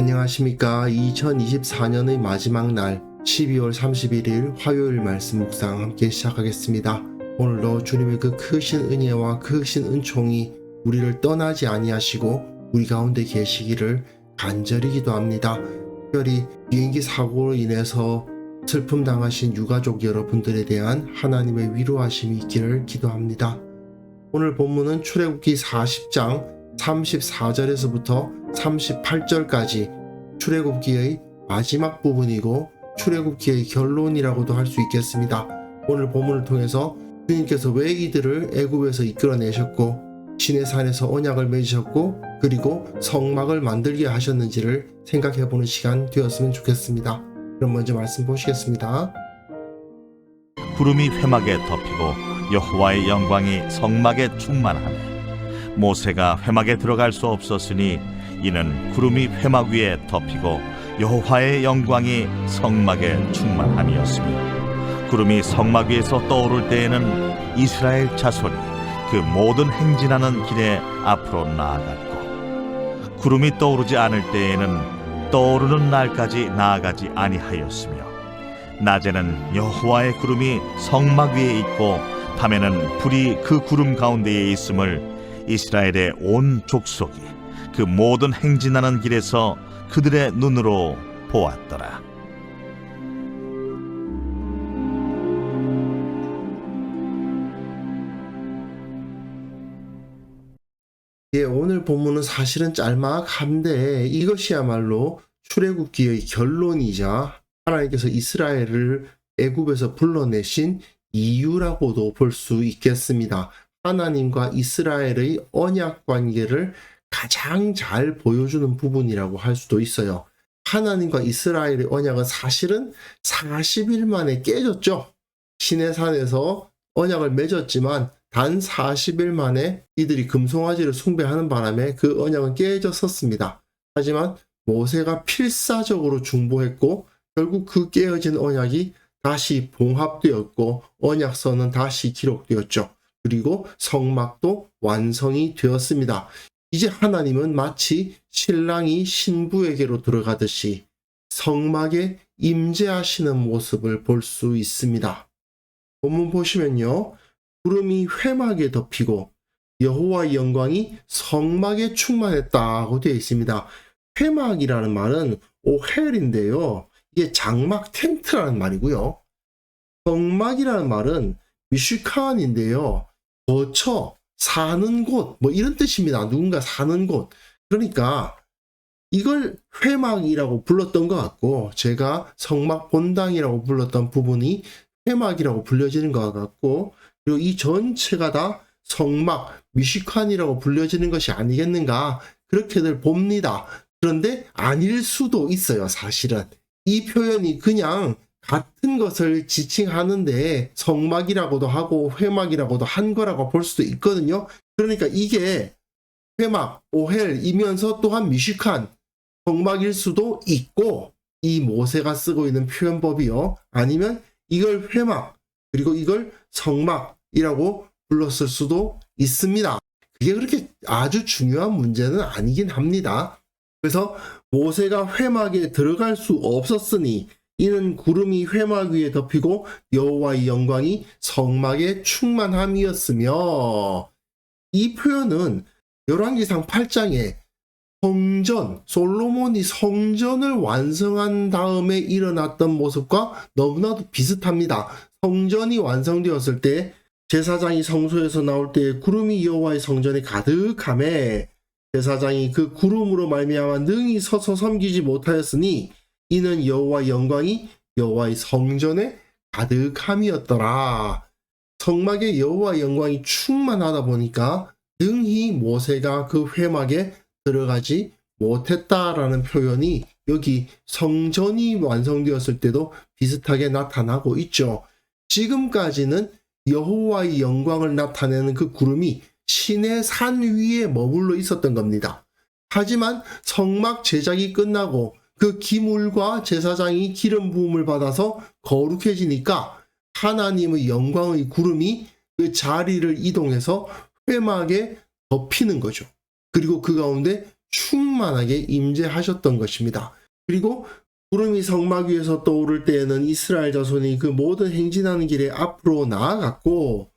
안녕하십니까. 2024년의 마지막 날 12월 31일 화요일 말씀 묵상 함께 시작하겠습니다. 오늘도 주님의 그 크신 은혜와 크신 은총이 우리를 떠나지 아니하시고 우리 가운데 계시기를 간절히 기도합니다. 특별히 비행기 사고로 인해서 슬픔 당하신 유가족 여러분들에 대한 하나님의 위로하심이 있기를 기도합니다. 오늘 본문은 출애굽기 40장 34절에서부터 38절까지 출애굽기의 마지막 부분이고 출애굽기의 결론이라고도 할 수 있겠습니다. 오늘 본문을 통해서 주님께서 왜 이들을 애굽에서 이끌어내셨고 시내산에서 언약을 맺으셨고 그리고 성막을 만들게 하셨는지를 생각해보는 시간 되었으면 좋겠습니다. 그럼 먼저 말씀 보시겠습니다. 구름이 회막에 덮이고 여호와의 영광이 성막에 충만하매 모세가 회막에 들어갈 수 없었으니 이는 구름이 회막 위에 덮이고 여호와의 영광이 성막에 충만함이었으며 구름이 성막 위에서 떠오를 때에는 이스라엘 자손이 그 모든 행진하는 길에 앞으로 나아갔고 구름이 떠오르지 않을 때에는 떠오르는 날까지 나아가지 아니하였으며 낮에는 여호와의 구름이 성막 위에 있고 밤에는 불이 그 구름 가운데에 있음을 이스라엘의 온 족속이 그 모든 행진하는 길에서 그들의 눈으로 보았더라. 오늘 본문은 사실은 짤막한데 이것이야말로 출애굽기의 결론이자 하나님께서 이스라엘을 애굽에서 불러내신 이유라고도 볼 수 있겠습니다. 하나님과 이스라엘의 언약 관계를 가장 잘 보여주는 부분이라고 할 수도 있어요. 하나님과 이스라엘의 언약은 사실은 40일 만에 깨졌죠. 시내산에서 언약을 맺었지만 단 40일 만에 이들이 금송아지를 숭배하는 바람에 그 언약은 깨졌었습니다. 하지만 모세가 필사적으로 중보했고 결국 그 깨어진 언약이 다시 봉합되었고 언약서는 다시 기록되었죠. 그리고 성막도 완성이 되었습니다. 이제 하나님은 마치 신랑이 신부에게로 들어가듯이 성막에 임재하시는 모습을 볼 수 있습니다. 본문 보시면요. 구름이 회막에 덮이고 여호와의 영광이 성막에 충만했다고 되어 있습니다. 회막이라는 말은 오헬인데요. 이게 장막 텐트라는 말이고요. 성막이라는 말은 미슈칸인데요. 거처, 사는 곳, 뭐 이런 뜻입니다. 누군가 사는 곳. 그러니까 이걸 회막이라고 불렀던 것 같고 제가 성막 본당이라고 불렀던 부분이 회막이라고 불려지는 것 같고 그리고 이 전체가 다 성막, 미슈칸이라고 불려지는 것이 아니겠는가 그렇게들 봅니다. 그런데 아닐 수도 있어요. 사실은 이 표현이 그냥 같은 것을 지칭하는데 성막이라고도 하고 회막이라고도 한 거라고 볼 수도 있거든요. 그러니까 이게 회막, 오헬이면서 또한 미슈칸, 성막일 수도 있고 이 모세가 쓰고 있는 표현법이요. 아니면 이걸 회막, 그리고 이걸 성막이라고 불렀을 수도 있습니다. 그게 그렇게 아주 중요한 문제는 아니긴 합니다. 그래서 모세가 회막에 들어갈 수 없었으니 이는 구름이 회막 위에 덮이고 여호와의 영광이 성막에 충만함이었으며 이 표현은 열왕기상 8장에 성전, 솔로몬이 성전을 완성한 다음에 일어났던 모습과 너무나도 비슷합니다. 성전이 완성되었을 때 제사장이 성소에서 나올 때 구름이 여호와의 성전에 가득하매 제사장이 그 구름으로 말미암아 능히 서서 섬기지 못하였으니 이는 여호와의 영광이 여호와의 성전에 가득함이었더라. 성막에 여호와의 영광이 충만하다 보니까 능히 모세가 그 회막에 들어가지 못했다라는 표현이 여기 성전이 완성되었을 때도 비슷하게 나타나고 있죠. 지금까지는 여호와의 영광을 나타내는 그 구름이 신의 산 위에 머물러 있었던 겁니다. 하지만 성막 제작이 끝나고 그 기물과 제사장이 기름 부음을 받아서 거룩해지니까 하나님의 영광의 구름이 그 자리를 이동해서 회막에 덮이는 거죠. 그리고 그 가운데 충만하게 임재하셨던 것입니다. 그리고 구름이 성막 위에서 떠오를 때에는 이스라엘 자손이 그 모든 행진하는 길에 앞으로 나아갔고,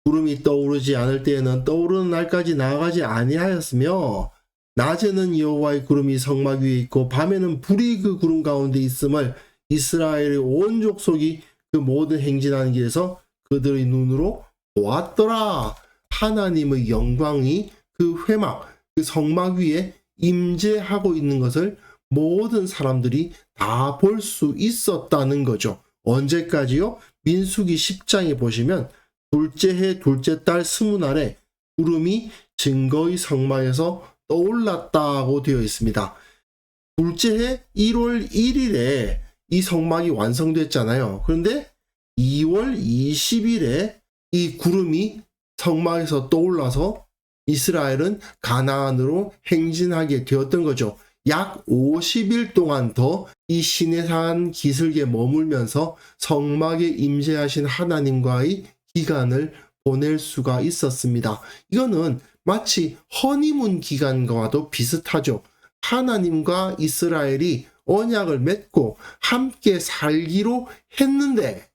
구름이 떠오르지 않을 때에는 떠오르는 날까지 나아가지 아니하였으며, 낮에는 여호와의 구름이 성막 위에 있고 밤에는 불이 그 구름 가운데 있음을 이스라엘의 온 족속이 그 모든 행진하는 길에서 그들의 눈으로 보았더라. 하나님의 영광이 그 회막, 그 성막 위에 임재하고 있는 것을 모든 사람들이 다 볼 수 있었다는 거죠. 언제까지요? 민수기 10장에 보시면 둘째 해 둘째 달 20날에 구름이 증거의 성막에서 떠올랐다고 되어 있습니다. 둘째 해 1월 1일에 이 성막이 완성됐잖아요. 그런데 2월 20일에 이 구름이 성막에서 떠올라서 이스라엘은 가나안으로 행진하게 되었던 거죠. 약 50일 동안 더 이 시내산 기슭에 머물면서 성막에 임재하신 하나님과의 기간을 보낼 수가 있었습니다. 이거는 마치 허니문 기간과도 비슷하죠. 하나님과 이스라엘이 언약을 맺고 함께 살기로 했는데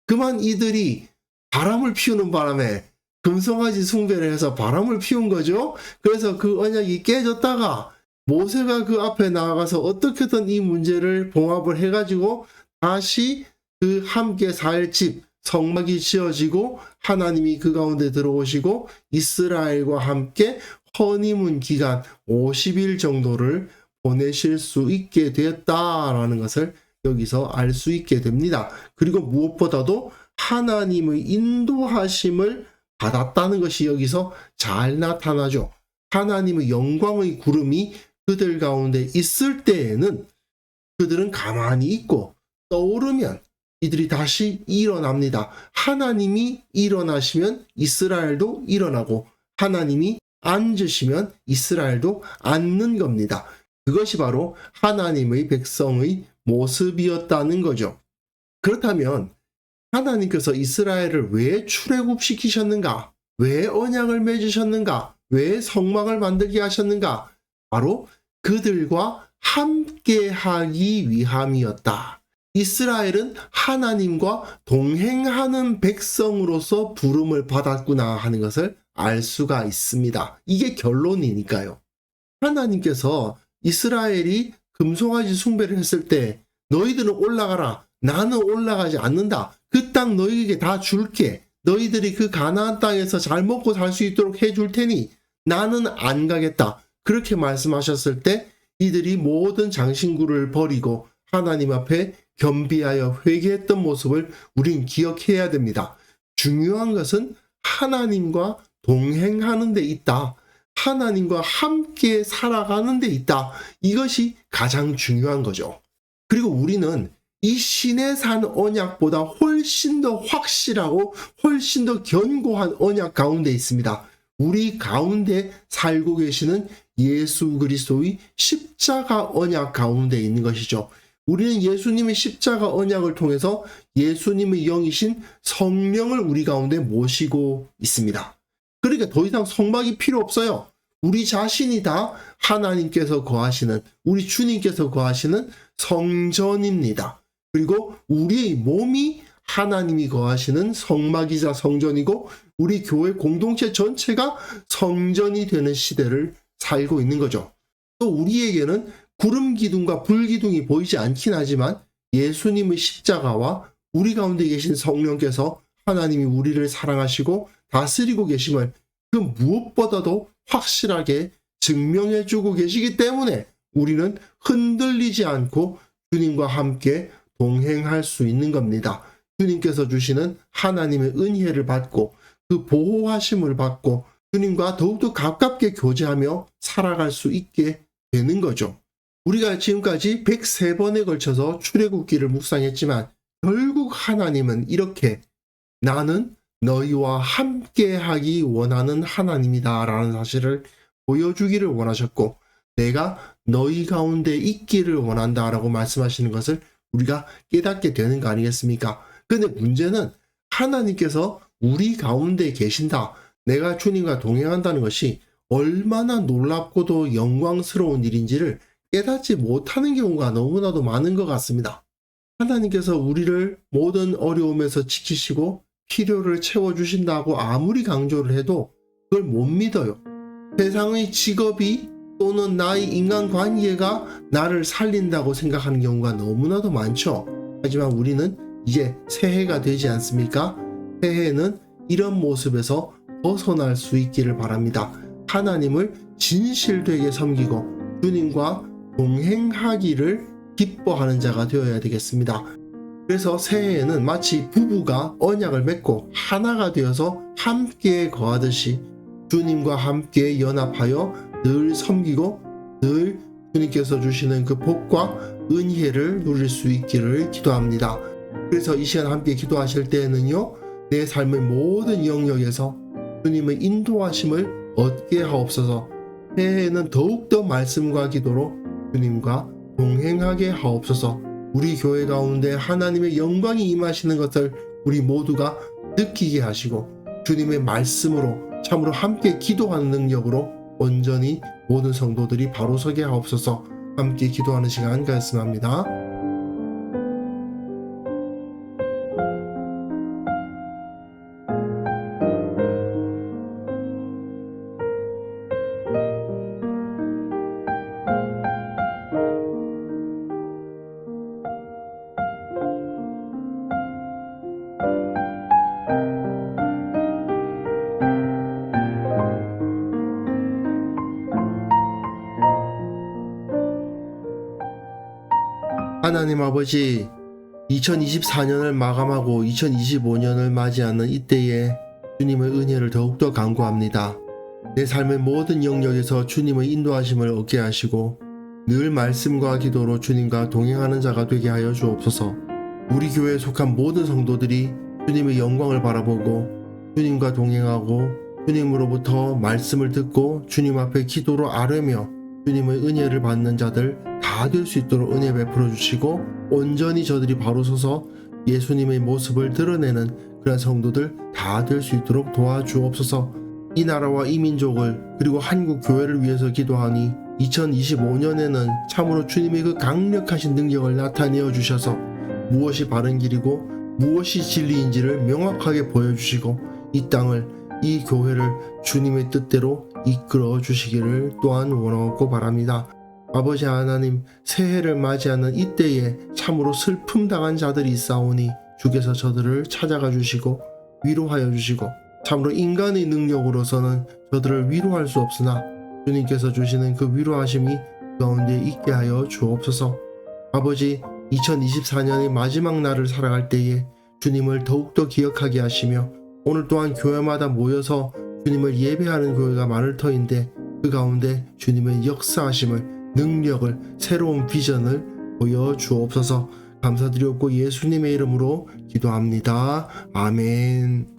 그만 이들이 바람을 피우는 바람에 금송아지 숭배를 해서 바람을 피운 거죠. 그래서 그 언약이 깨졌다가 모세가 그 앞에 나아가서 어떻게든 이 문제를 봉합을 해가지고 다시 그 함께 살 집 성막이 지어지고 하나님이 그 가운데 들어오시고 이스라엘과 함께 허니문 기간 50일 정도를 보내실 수 있게 되었다라는 것을 여기서 알 수 있게 됩니다. 그리고 무엇보다도 하나님의 인도하심을 받았다는 것이 여기서 잘 나타나죠. 하나님의 영광의 구름이 그들 가운데 있을 때에는 그들은 가만히 있고 떠오르면 이들이 다시 일어납니다. 하나님이 일어나시면 이스라엘도 일어나고 하나님이 앉으시면 이스라엘도 앉는 겁니다. 그것이 바로 하나님의 백성의 모습이었다는 거죠. 그렇다면 하나님께서 이스라엘을 왜 출애굽시키셨는가? 왜 언약을 맺으셨는가? 왜 성막을 만들게 하셨는가? 바로 그들과 함께하기 위함이었다. 이스라엘은 하나님과 동행하는 백성으로서 부름을 받았구나 하는 것을 알 수가 있습니다. 이게 결론이니까요. 하나님께서 이스라엘이 금송아지 숭배를 했을 때 너희들은 올라가라. 나는 올라가지 않는다. 그 땅 너희에게 다 줄게. 너희들이 그 가나안 땅에서 잘 먹고 살 수 있도록 해줄 테니 나는 안 가겠다. 그렇게 말씀하셨을 때 이들이 모든 장신구를 버리고 하나님 앞에 겸비하여 회개했던 모습을 우린 기억해야 됩니다. 중요한 것은 하나님과 동행하는 데 있다. 하나님과 함께 살아가는 데 있다. 이것이 가장 중요한 거죠. 그리고 우리는 이 시내산 언약보다 훨씬 더 확실하고 훨씬 더 견고한 언약 가운데 있습니다. 우리 가운데 살고 계시는 예수 그리스도의 십자가 언약 가운데 있는 것이죠. 우리는 예수님의 십자가 언약을 통해서 예수님의 영이신 성령을 우리 가운데 모시고 있습니다. 그러니까 더 이상 성막이 필요 없어요. 우리 자신이 다 하나님께서 거하시는, 우리 주님께서 거하시는 성전입니다. 그리고 우리의 몸이 하나님이 거하시는 성막이자 성전이고 우리 교회 공동체 전체가 성전이 되는 시대를 살고 있는 거죠. 또 우리에게는 구름 기둥과 불 기둥이 보이지 않긴 하지만 예수님의 십자가와 우리 가운데 계신 성령께서 하나님이 우리를 사랑하시고 다스리고 계심을 그 무엇보다도 확실하게 증명해주고 계시기 때문에 우리는 흔들리지 않고 주님과 함께 동행할 수 있는 겁니다. 주님께서 주시는 하나님의 은혜를 받고 그 보호하심을 받고 주님과 더욱더 가깝게 교제하며 살아갈 수 있게 되는 거죠. 우리가 지금까지 103번에 걸쳐서 출애굽기를 묵상했지만 결국 하나님은 이렇게 나는 너희와 함께하기 원하는 하나님이다 라는 사실을 보여주기를 원하셨고 내가 너희 가운데 있기를 원한다 라고 말씀하시는 것을 우리가 깨닫게 되는 거 아니겠습니까? 근데 문제는 하나님께서 우리 가운데 계신다. 내가 주님과 동행한다는 것이 얼마나 놀랍고도 영광스러운 일인지를 깨닫지 못하는 경우가 너무나도 많은 것 같습니다. 하나님께서 우리를 모든 어려움에서 지키시고 필요를 채워주신다고 아무리 강조를 해도 그걸 못 믿어요. 세상의 직업이 또는 나의 인간관계가 나를 살린다고 생각하는 경우가 너무나도 많죠. 하지만 우리는 이제 새해가 되지 않습니까? 새해에는 이런 모습에서 벗어날 수 있기를 바랍니다. 하나님을 진실되게 섬기고 주님과 동행하기를 기뻐하는 자가 되어야 되겠습니다. 그래서 새해에는 마치 부부가 언약을 맺고 하나가 되어서 함께 거하듯이 주님과 함께 연합하여 늘 섬기고 늘 주님께서 주시는 그 복과 은혜를 누릴 수 있기를 기도합니다. 그래서 이 시간 함께 기도하실 때에는요, 내 삶의 모든 영역에서 주님의 인도하심을 얻게 하옵소서. 새해에는 더욱더 말씀과 기도로 주님과 동행하게 하옵소서. 우리 교회 가운데 하나님의 영광이 임하시는 것을 우리 모두가 느끼게 하시고 주님의 말씀으로 참으로 함께 기도하는 능력으로 온전히 모든 성도들이 바로 서게 하옵소서. 함께 기도하는 시간 가졌으면 합니다. 하나님 아버지, 2024년을 마감하고 2025년을 맞이하는 이때에 주님의 은혜를 더욱더 간구합니다. 내 삶의 모든 영역에서 주님의 인도하심을 얻게 하시고 늘 말씀과 기도로 주님과 동행하는 자가 되게 하여 주옵소서. 우리 교회에 속한 모든 성도들이 주님의 영광을 바라보고 주님과 동행하고 주님으로부터 말씀을 듣고 주님 앞에 기도로 아뢰며 주님의 은혜를 받는 자들 다 될 수 있도록 은혜 베풀어 주시고 온전히 저들이 바로 서서 예수님의 모습을 드러내는 그런 성도들 다 될 수 있도록 도와주옵소서. 이 나라와 이 민족을 그리고 한국 교회를 위해서 기도하니 2025년에는 참으로 주님의 그 강력하신 능력을 나타내어 주셔서 무엇이 바른 길이고 무엇이 진리인지를 명확하게 보여주시고 이 땅을 이 교회를 주님의 뜻대로 이끌어 주시기를 또한 원하고 바랍니다. 아버지 하나님, 새해를 맞이하는 이때에 참으로 슬픔 당한 자들이 있사오니 주께서 저들을 찾아가 주시고 위로하여 주시고 참으로 인간의 능력으로서는 저들을 위로할 수 없으나 주님께서 주시는 그 위로하심이 가운데 있게 하여 주옵소서. 아버지, 2024년의 마지막 날을 살아갈 때에 주님을 더욱더 기억하게 하시며 오늘 또한 교회마다 모여서 주님을 예배하는 교회가 많을 터인데 그 가운데 주님의 역사하심을 능력을 새로운 비전을 보여주옵소서. 감사드리옵고 예수님의 이름으로 기도합니다. 아멘.